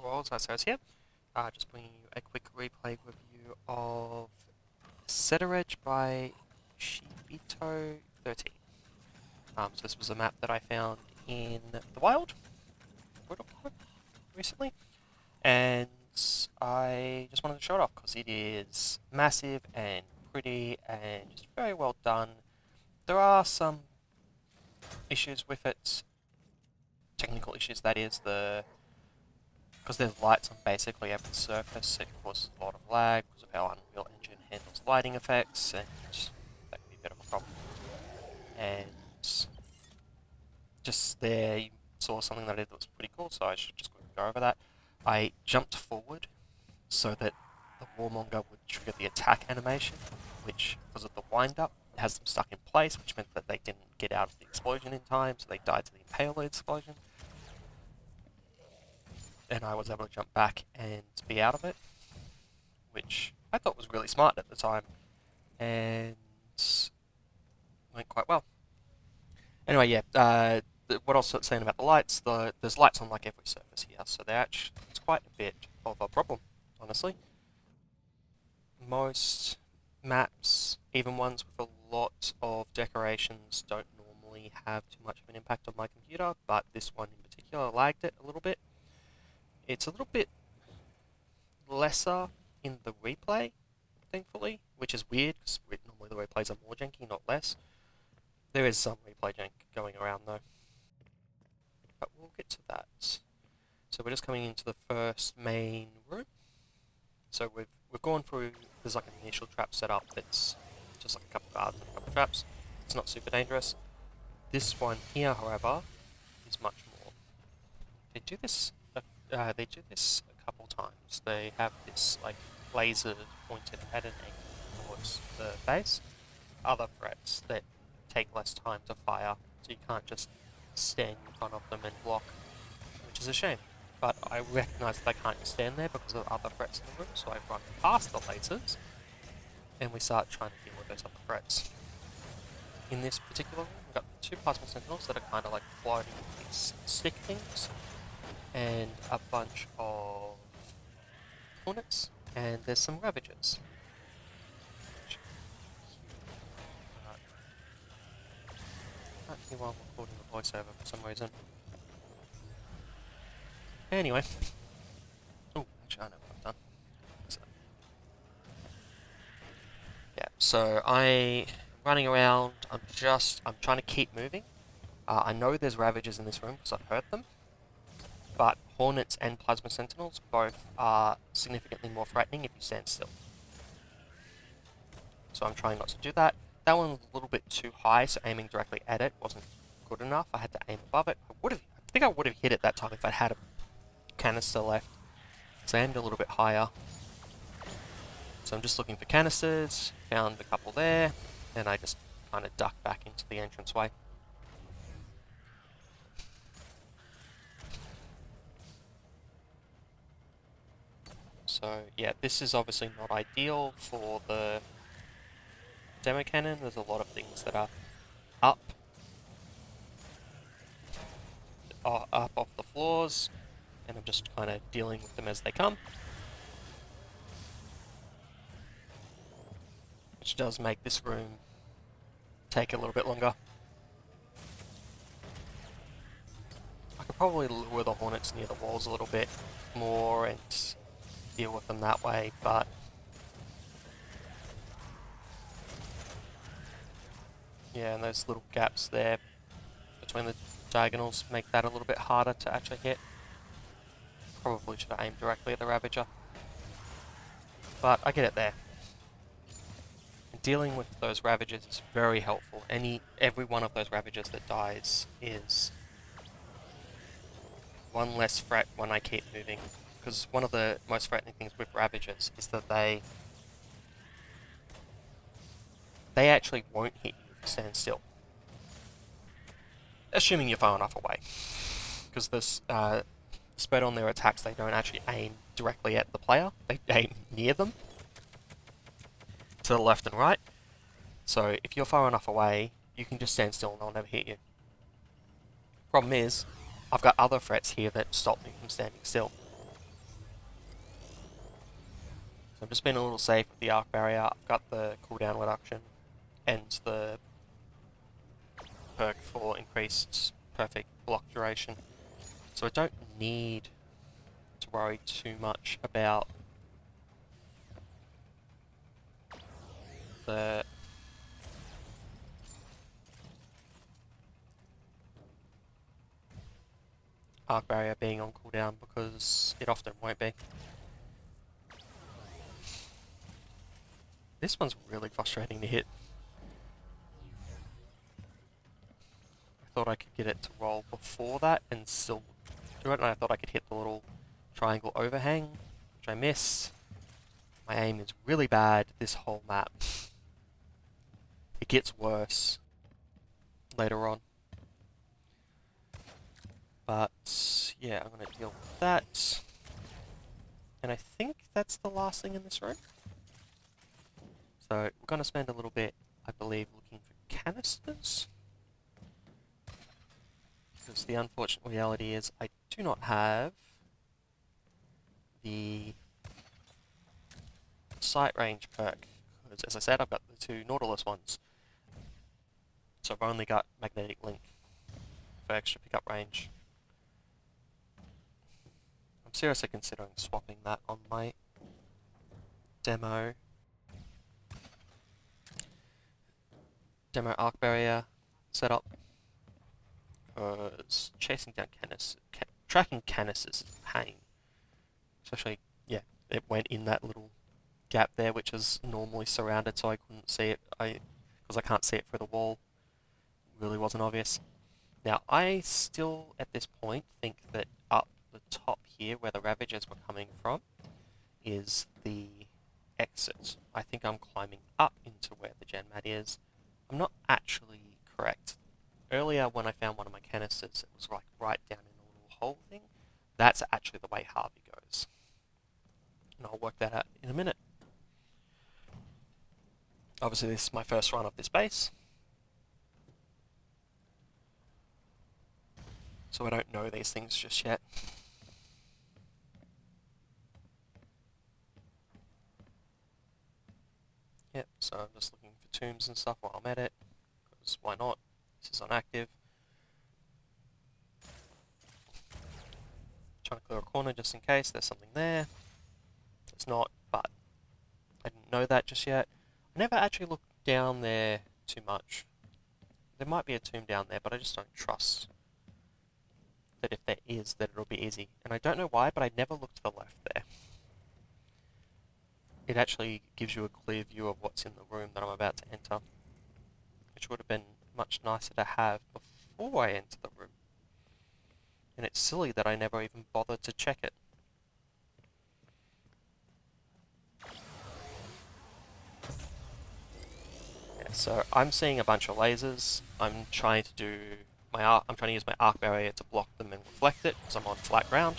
Hello, Cedaredge here. Just bringing you a quick replay review of Cedaredge by Shibito13. So this was a map that I found in the wild recently, and I just wanted to show it off because it is massive and pretty and just very well done. There are some issues with it, technical issues that is, because there's lights on basically every surface, it causes a lot of lag because of how Unreal Engine handles lighting effects, and that can be a bit of a problem. And just there, you saw something that I did that was pretty cool, so I should just go over that. I jumped forward so that the Warmonger would trigger the attack animation, which, because of the wind-up, has them stuck in place, which meant that they didn't get out of the explosion in time, so they died to the Impaler explosion. And I was able to jump back and be out of it, which I thought was really smart at the time, and went quite well. Anyway, yeah, what I was saying about the lights, there's lights on like every surface here, so it's quite a bit of a problem, honestly. Most maps, even ones with a lot of decorations, don't normally have too much of an impact on my computer, but this one in particular lagged it a little bit. It's a little bit lesser in the replay, thankfully, which is weird because normally the replays are more janky, not less. There is some replay jank going around though, but we'll get to that. So we're just coming into the first main room. So we've gone through. There's like an initial trap set up that's just like a couple of guards and a couple of traps. It's not super dangerous. This one here, however, is much more. They do this. They do this a couple times. They have this like laser pointed at an angle towards the base. Other threats that take less time to fire, so you can't just stand in front of them and block, which is a shame. But I recognise that I can't just stand there because of other threats in the room, so I run past the lasers, and we start trying to deal with those other threats. In this particular room, we've got two plasma sentinels that are kind of like floating these stick things, and a bunch of hornets, and there's some ravagers. I can't hear while I'm recording the voiceover for some reason. Anyway. Oh, actually I know what I've done. Yeah, so I'm running around, I'm trying to keep moving. I know there's ravagers in this room because I've heard them. But hornets and plasma sentinels both are significantly more threatening if you stand still. So I'm trying not to do that. That one was a little bit too high, so aiming directly at it wasn't good enough. I had to aim above it. I think I would have hit it that time if I'd had a canister left. So I aimed a little bit higher. So I'm just looking for canisters, found a couple there, and I just kind of ducked back into the entranceway. So yeah, this is obviously not ideal for the demo cannon. There's a lot of things that are up off the floors, and I'm just kind of dealing with them as they come, which does make this room take a little bit longer. I could probably lure the hornets near the walls a little bit more and deal with them that way, but yeah, and those little gaps there between the diagonals make that a little bit harder to actually hit. Probably should have aimed directly at the Ravager, but I get it there. And dealing with those Ravagers is very helpful. Every one of those Ravagers that dies is one less threat when I keep moving, because one of the most threatening things with Ravagers is that they actually won't hit you if you stand still. Assuming you're far enough away. Because this spread on their attacks, they don't actually aim directly at the player, they aim near them, to the left and right. So if you're far enough away, you can just stand still and they'll never hit you. Problem is, I've got other threats here that stop me from standing still. I'm just being a little safe with the arc barrier. I've got the cooldown reduction and the perk for increased perfect block duration. So I don't need to worry too much about the arc barrier being on cooldown, because it often won't be. This one's really frustrating to hit. I thought I could get it to roll before that and still do it, and I thought I could hit the little triangle overhang, which I missed. My aim is really bad this whole map. It gets worse later on. But yeah, I'm going to deal with that. And I think that's the last thing in this room. So we're going to spend a little bit, I believe, looking for canisters. Because the unfortunate reality is I do not have the sight range perk. Because as I said, I've got the two Nautilus ones. So I've only got magnetic link for extra pickup range. I'm seriously considering swapping that on my demo arc barrier setup. Because chasing down tracking canisters is a pain. Especially, yeah, it went in that little gap there, which is normally surrounded, so I couldn't see it. Because I can't see it through the wall. It really wasn't obvious. Now, I still, at this point, think that up the top here, where the Ravagers were coming from, is the exit. I think I'm climbing up into where the Gen Mat is. I'm not actually correct. Earlier, when I found one of my canisters, it was like right down in a little hole thing. That's actually the way Harvey goes. And I'll work that out in a minute. Obviously, this is my first run of this base. So I don't know these things just yet. Yep, so I'm just looking for tombs and stuff while I'm at it. Because why not? This is unactive. Trying to clear a corner just in case there's something there. It's not, but I didn't know that just yet. I never actually looked down there too much. There might be a tomb down there, but I just don't trust that if there is, that it'll be easy. And I don't know why, but I never looked to the left there. It actually gives you a clear view of what's in the room that I'm about to enter, which would have been much nicer to have before I enter the room. And it's silly that I never even bothered to check it. Yeah, so I'm seeing a bunch of lasers. I'm trying to do I'm trying to use my arc barrier to block them and reflect it, because I'm on flat ground.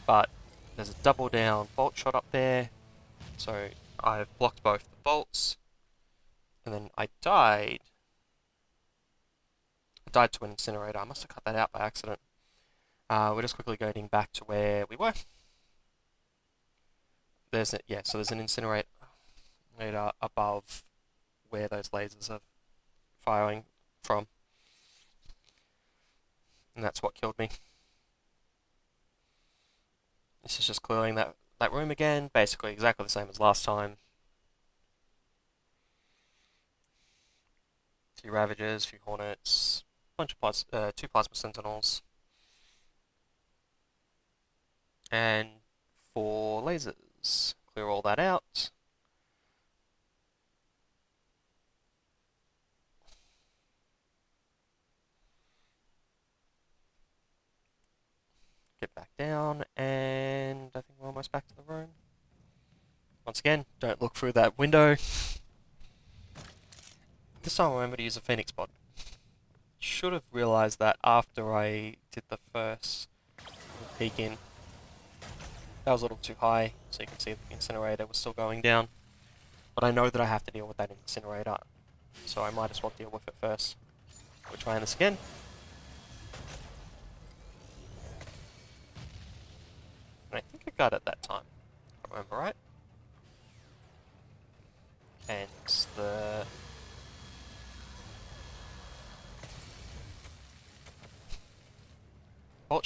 But there's a double down bolt shot up there, so I've blocked both the bolts, and then I died. I died to an incinerator. I must have cut that out by accident. We're just quickly going back to where we were. So there's an incinerator above where those lasers are firing from. And that's what killed me. This is just clearing that room again, basically exactly the same as last time. Few Ravagers, few Hornets, bunch of two Plasma Sentinels, and 4 lasers. Clear all that out. Get back down, and I think we're almost back to the room. Once again, don't look through that window. This time I remember to use a Phoenix Pod. Should have realized that after I did the first peek in. That was a little too high, so you can see the incinerator was still going down. But I know that I have to deal with that incinerator, so I might as well deal with it first. We're trying this again. And I think I got it that time, if I remember right.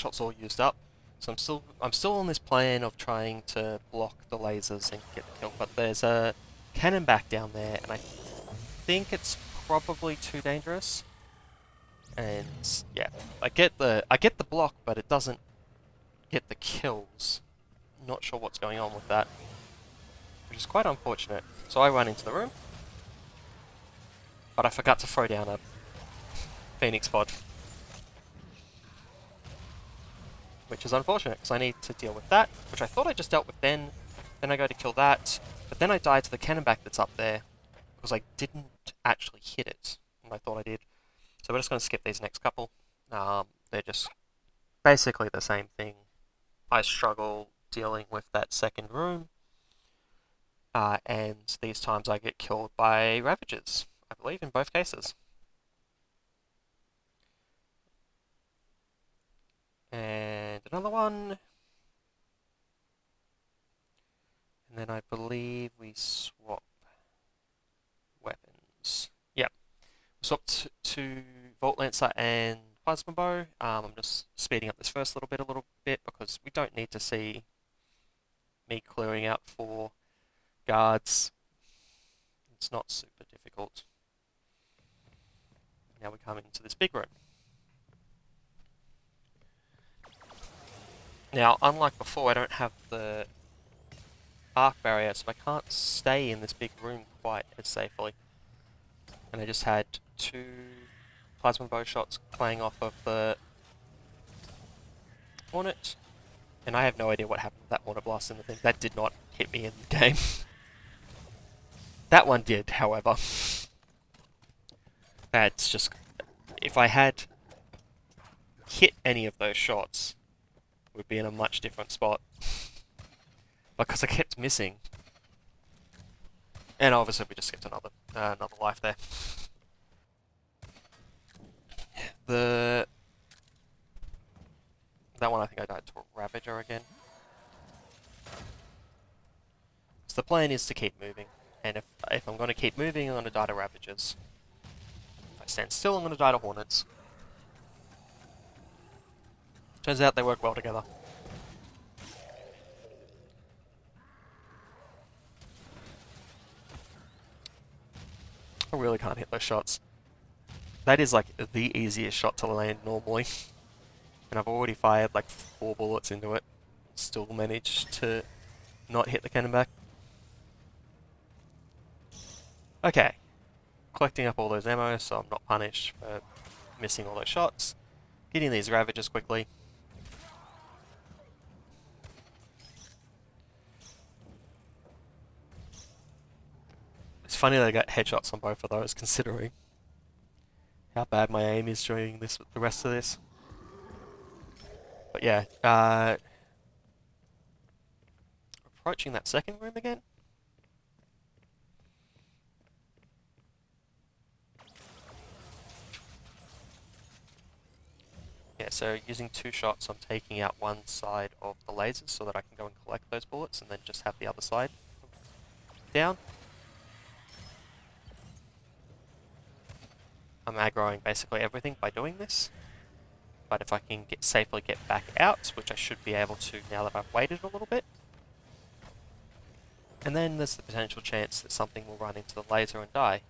hotshot's all used up. So I'm still on this plan of trying to block the lasers and get the kill, but there's a cannon back down there, and I think it's probably too dangerous. And yeah, I get the block, but it doesn't get the kills. Not sure what's going on with that, which is quite unfortunate. So I run into the room, but I forgot to throw down a Phoenix pod, which is unfortunate because I need to deal with that, which I thought I just dealt with then. Then I go to kill that, but then I die to the cannon back that's up there because I didn't actually hit it, and I thought I did. So we're just going to skip these next couple. They're just basically the same thing. I struggle dealing with that second room, and these times I get killed by Ravagers, I believe, in both cases. And another one. And then I believe we swap weapons. Yep. Swapped to Vault Lancer and Plasma Bow. I'm just speeding up this first little bit because we don't need to see me clearing out 4 guards. It's not super difficult. Now we come into this big room. Now, unlike before, I don't have the arc barrier, so I can't stay in this big room quite as safely. And I just had 2 plasma bow shots playing off of the Hornet, and I have no idea what happened with that Hornet blast in the thing. That did not hit me in the game. That one did, however. That's just... If I had hit any of those shots, we'd be in a much different spot. Because I kept missing. And obviously we just skipped another life there. That one I think I died to a Ravager again. So the plan is to keep moving. And if I'm going to keep moving, I'm going to die to Ravagers. If I stand still, I'm going to die to Hornets. Turns out they work well together. I really can't hit those shots. That is like the easiest shot to land normally. And I've already fired like 4 bullets into it. Still managed to not hit the cannon back. Okay. Collecting up all those ammo so I'm not punished for missing all those shots. Getting these Ravagers quickly. It's funny that I got headshots on both of those, considering how bad my aim is during the rest of this. But yeah, approaching that second room again. Yeah, so using 2 shots, I'm taking out one side of the lasers so that I can go and collect those bullets and then just have the other side down. I'm aggroing basically everything by doing this. But if I can safely get back out, which I should be able to now that I've waited a little bit, and then there's the potential chance that something will run into the laser and die.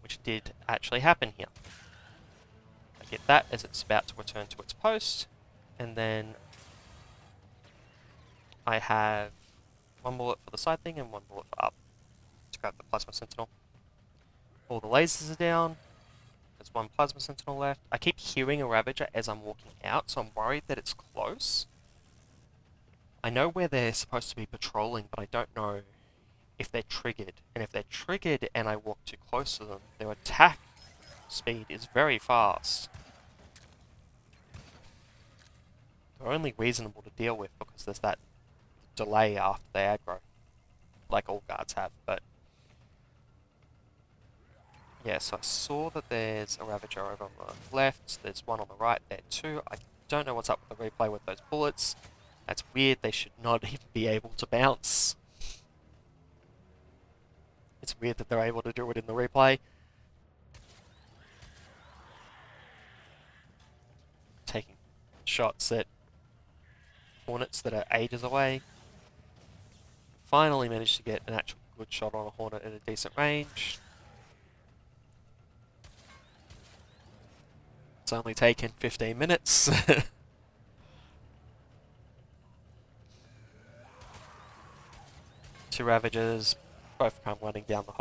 Which did actually happen here. I get that as it's about to return to its post, and then I have 1 bullet for the side thing and 1 bullet for up to grab the Plasma Sentinel. All the lasers are down. There's 1 Plasma Sentinel left. I keep hearing a Ravager as I'm walking out, so I'm worried that it's close. I know where they're supposed to be patrolling, but I don't know if they're triggered. And if they're triggered and I walk too close to them, their attack speed is very fast. They're only reasonable to deal with because there's that delay after they aggro, like all guards have, but... Yeah, so I saw that there's a Ravager over on the left, there's one on the right there too. I don't know what's up with the replay with those bullets. That's weird, they should not even be able to bounce. It's weird that they're able to do it in the replay. shots at hornets that are ages away. Finally managed to get an actual good shot on a hornet at a decent range. It's only taken 15 minutes. Two Ravagers, both come running down the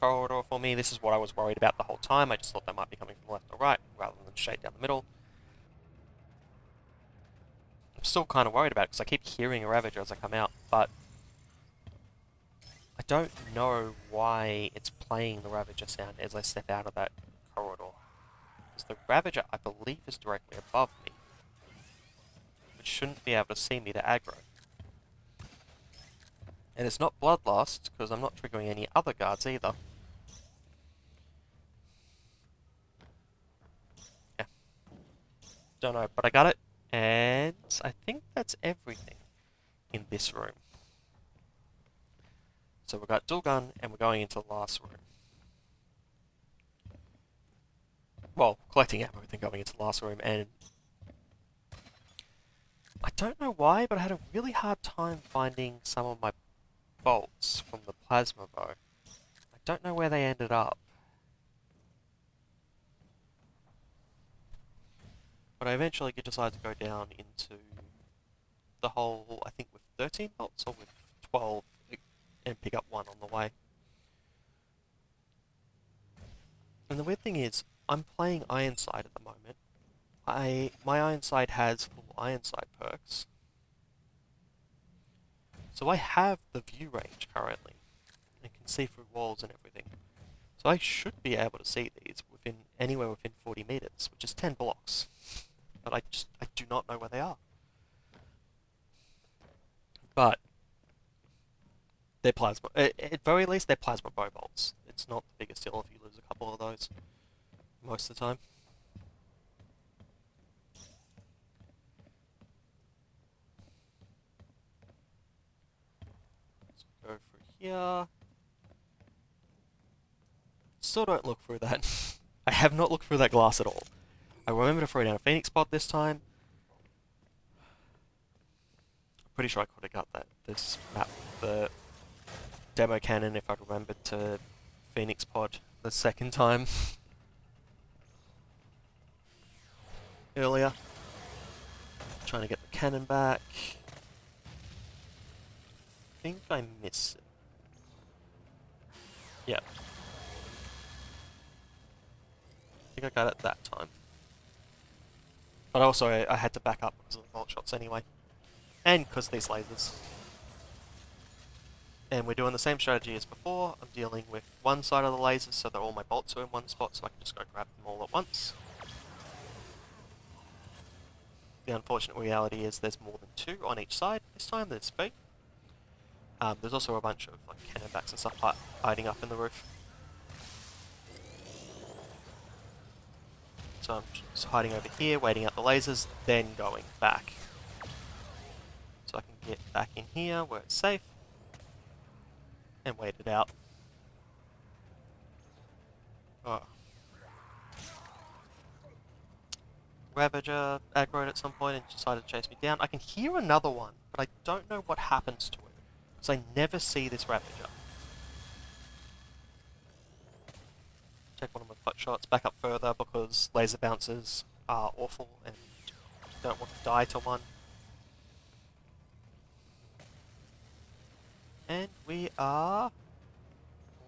corridor for me. This is what I was worried about the whole time. I just thought they might be coming from left or right, rather than straight down the middle. I'm still kind of worried about it, because I keep hearing a Ravager as I come out, but I don't know why it's playing the Ravager sound as I step out of that corridor. Because the Ravager, I believe, is directly above me, which shouldn't be able to see me to aggro. And it's not Bloodlust, because I'm not triggering any other guards either. Yeah. Don't know, but I got it. And I think that's everything in this room. So we've got dual gun, and we're going into the last room. Well, collecting ammo, then going into the last room, and I don't know why, but I had a really hard time finding some of my bolts from the plasma bow. I don't know where they ended up. But I eventually decided to go down into the hole, I think with 13 bolts or with 12, and pick up one on the way. And the weird thing is, I'm playing Ironside at the moment. My Ironside has full Ironside perks. So I have the view range currently, and can see through walls and everything. So I should be able to see these anywhere within 40 meters, which is 10 blocks. But I do not know where they are. But they're plasma. At very least, they're plasma bow bolts. It's not the biggest deal if you lose a couple of those most of the time. So go through here. Still don't look through that. I have not looked through that glass at all. I remember to throw down a Phoenix pod this time. I'm pretty sure I could have got this map, the demo cannon, if I'd remembered to Phoenix pod the second time earlier. Trying to get the cannon back. I think I missed it. Yeah. I think I got it that time. But also, I had to back up because of the bolt shots anyway. And because of these lasers. And we're doing the same strategy as before. I'm dealing with one side of the lasers so that all my bolts are in one spot, so I can just go grab them all at once. The unfortunate reality is there's more than two on each side this time than it's been. There's also a bunch of like cannonbacks and stuff hiding up in the roof. So I'm just hiding over here, waiting out the lasers, then going back. So I can get back in here where it's safe and wait it out. Oh. Ravager aggroed at some point and decided to chase me down. I can hear another one, but I don't know what happens to it. Because I never see this Ravager. Take one of my butt shots, back up further because laser bounces are awful and don't want to die to one. And we are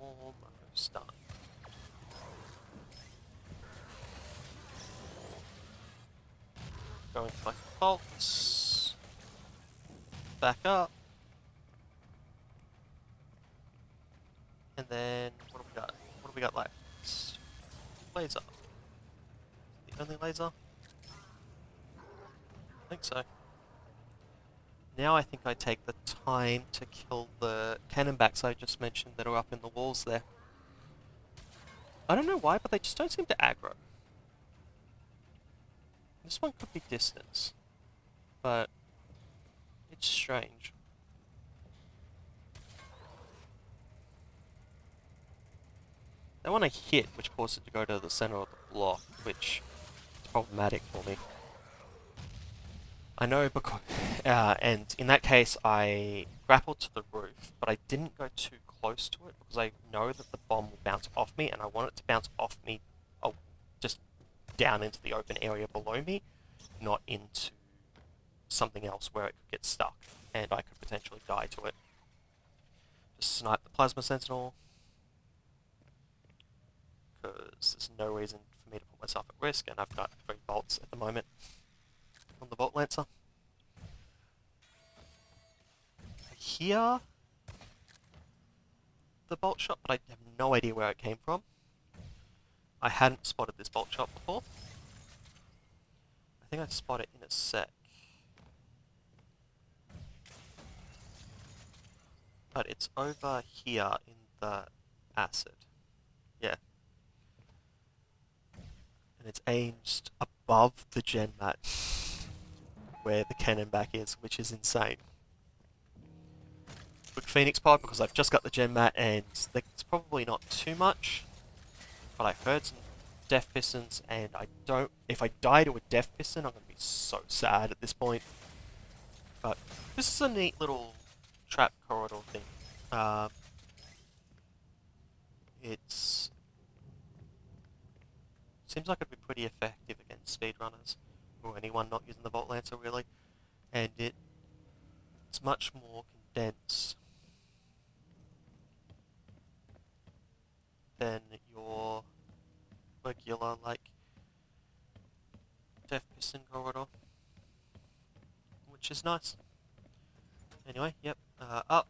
almost done. Going for my bolts. Back up. And then, what do we got? What do we got left? Laser. The only laser? I think so. Now I think I take the time to kill the cannonbacks I just mentioned that are up in the walls there. I don't know why, but they just don't seem to aggro. This one could be distance, but it's strange. That one I hit, which caused it to go to the center of the block, which is problematic for me. I know because, and in that case, I grappled to the roof, but I didn't go too close to it because I know that the bomb will bounce off me, and I want it to bounce off me, just down into the open area below me, not into something else where it could get stuck, and I could potentially die to it. Just snipe the plasma sentinel, because there's no reason for me to put myself at risk, and I've got 3 bolts at the moment on the Bolt Lancer. I hear the bolt shot, but I have no idea where it came from. I hadn't spotted this bolt shot before. I think I spot it in a sec. But it's over here in the acid. Yeah. And it's aimed above the gen mat where the cannon back is, which is insane. Good Phoenix pod because I've just got the gen mat and it's probably not too much, but I heard some death pistons and I don't. If I die to a death piston, I'm going to be so sad at this point. But this is a neat little trap corridor thing. Um, it's seems like it'd be pretty effective against speedrunners or anyone not using the Volt Lancer really, and it's much more condensed than your regular like Death Piston corridor, which is nice. Anyway, yep, up.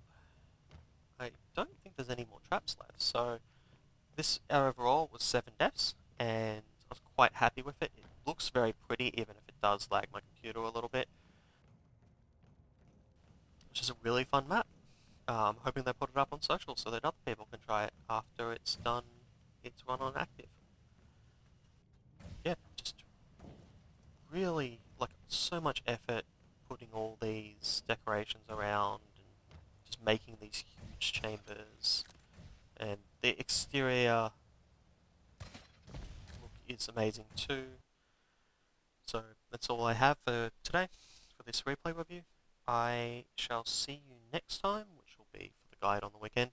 I don't think there's any more traps left, so this overall was 7 deaths, and I was quite happy with it. It looks very pretty, even if it does lag my computer a little bit, which is a really fun map. Hoping they put it up on social so that other people can try it after it's done its run on active. Yeah, just really, like, so much effort putting all these decorations around and just making these huge chambers. And the exterior look is amazing too. So that's all I have for today for this replay review. I shall see you next time, which will be for the guide on the weekend.